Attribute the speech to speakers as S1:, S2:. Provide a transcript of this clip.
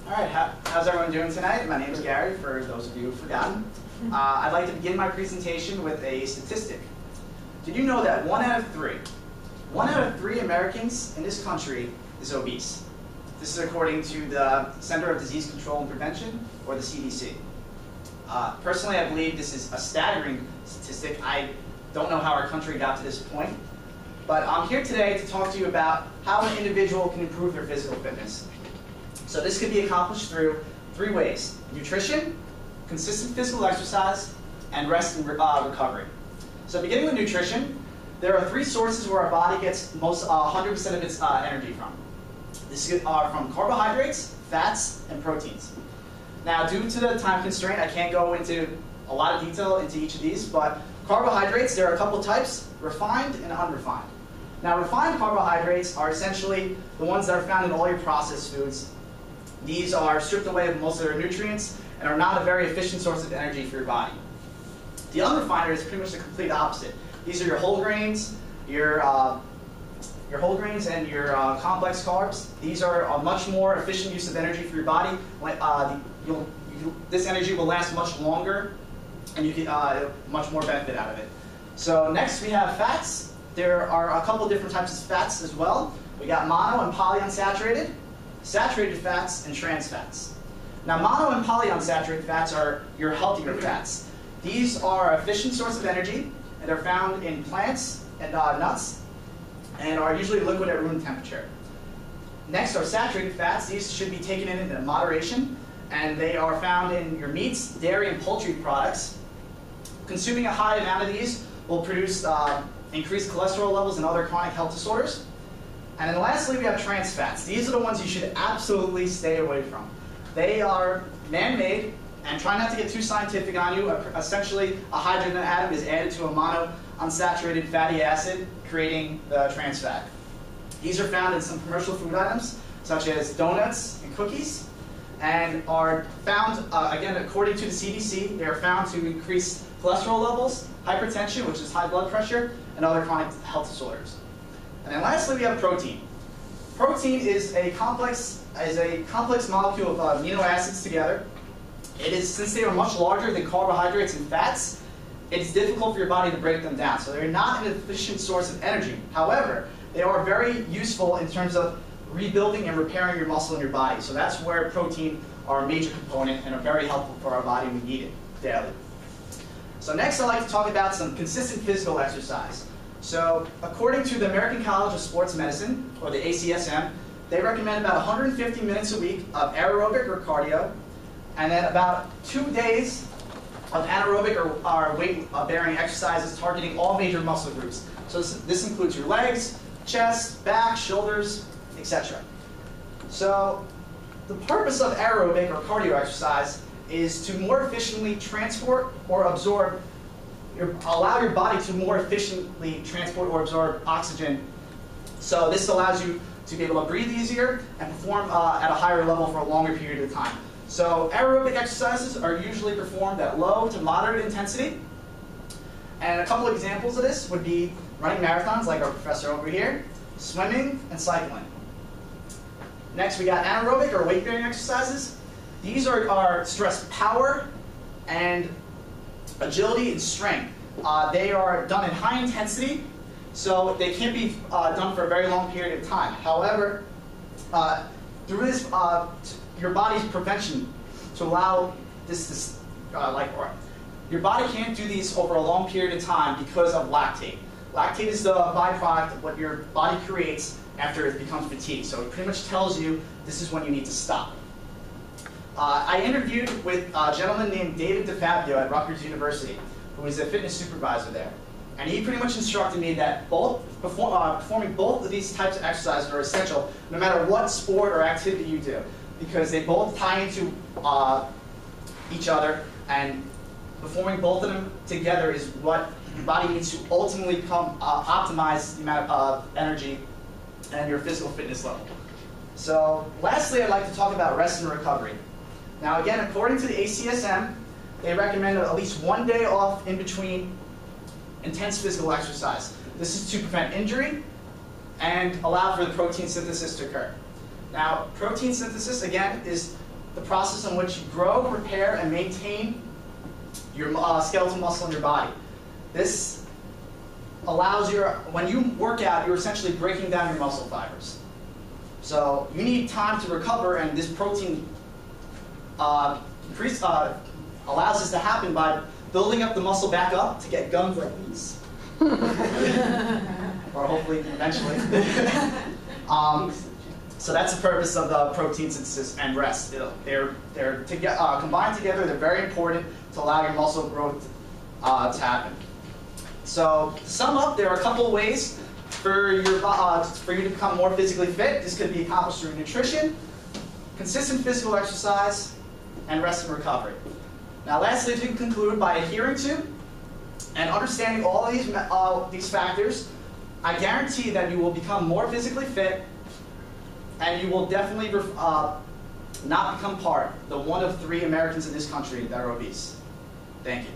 S1: All right, how's everyone doing tonight? My name is Gary, for those of you who've forgotten. I'd like to begin my presentation with a statistic. Did you know that 1 out of 3 Americans in this country is obese? This is according to the Center of Disease Control and Prevention, or the CDC. Personally, I believe this is a staggering statistic. I don't know how our country got to this point, but I'm here today to talk to you about how an individual can improve their physical fitness. So this could be accomplished through 3 ways: nutrition, consistent physical exercise, and rest and recovery. So beginning with nutrition, there are 3 sources where our body gets most 100% of its energy from. This is from carbohydrates, fats, and proteins. Now, due to the time constraint, I can't go into a lot of detail into each of these, but carbohydrates, there are a couple types: refined and unrefined. Now, refined carbohydrates are essentially the ones that are found in all your processed foods. These are stripped away of most of their nutrients and are not a very efficient source of energy for your body. The unrefined is pretty much the complete opposite. These are your whole grains, your whole grains and your complex carbs. These are a much more efficient use of energy for your body. This energy will last much longer, and you get much more benefit out of it. So next we have fats. There are a couple different types of fats as well. We got mono and polyunsaturated, saturated fats, and trans fats. Now, mono and polyunsaturated fats are your healthier fats. These are an efficient source of energy, and are found in plants and nuts, and are usually liquid at room temperature. Next are saturated fats. These should be taken in moderation, and they are found in your meats, dairy, and poultry products. Consuming a high amount of these will produce increased cholesterol levels and other chronic health disorders. And then lastly, we have trans fats. These are the ones you should absolutely stay away from. They are man-made, and try not to get too scientific on you. Essentially, a hydrogen atom is added to a monounsaturated fatty acid, creating the trans fat. These are found in some commercial food items, such as donuts and cookies, and are found, again, according to the CDC, they are found to increase cholesterol levels, hypertension, which is high blood pressure, and other chronic health disorders. And then lastly, we have protein. Protein is a complex molecule of amino acids together. Since they are much larger than carbohydrates and fats, it's difficult for your body to break them down. So they're not an efficient source of energy. However, they are very useful in terms of rebuilding and repairing your muscle in your body. So that's where protein are a major component and are very helpful for our body. We need it daily. So next, I'd like to talk about some consistent physical exercise. So according to the American College of Sports Medicine, or the ACSM, they recommend about 150 minutes a week of aerobic or cardio, and then about 2 days of anaerobic or weight-bearing exercises targeting all major muscle groups. So this includes your legs, chest, back, shoulders, etc. So the purpose of aerobic or cardio exercise is to more efficiently transport or absorb, allow your body to more efficiently transport or absorb oxygen. So this allows you to be able to breathe easier and perform at a higher level for a longer period of time. So aerobic exercises are usually performed at low to moderate intensity. And a couple of examples of this would be running marathons, like our professor over here, swimming, and cycling. Next, we got anaerobic or weight-bearing exercises. These are stress power and agility and strength. They are done in high intensity, so they can't be done for a very long period of time. However, through this, your body's prevention to allow your body can't do these over a long period of time because of lactate. Lactate is the byproduct of what your body creates after it becomes fatigued. So it pretty much tells you this is when you need to stop. I interviewed with a gentleman named David DeFabio at Rutgers University, who is a fitness supervisor there. And he pretty much instructed me that performing both of these types of exercises are essential no matter what sport or activity you do, because they both tie into each other, and performing both of them together is what your body needs to ultimately optimize the amount of energy and your physical fitness level. So lastly, I'd like to talk about rest and recovery. Now again, according to the ACSM, they recommend at least 1 day off in between intense physical exercise. This is to prevent injury and allow for the protein synthesis to occur. Now, protein synthesis, again, is the process in which you grow, repair, and maintain your skeletal muscle in your body. This allows when you work out, you're essentially breaking down your muscle fibers. So you need time to recover, and this protein allows this to happen by building up the muscle back up to get guns like these. Or hopefully, eventually. So that's the purpose of the protein synthesis and rest. They're combined together. They're very important to allow your muscle growth to happen. So to sum up, there are a couple of ways for you to become more physically fit. This could be accomplished through nutrition, consistent physical exercise, and rest and recovery. Now lastly, to conclude, by adhering to and understanding all of these factors, I guarantee that you will become more physically fit, and you will definitely not become one of 3 Americans in this country that are obese. Thank you.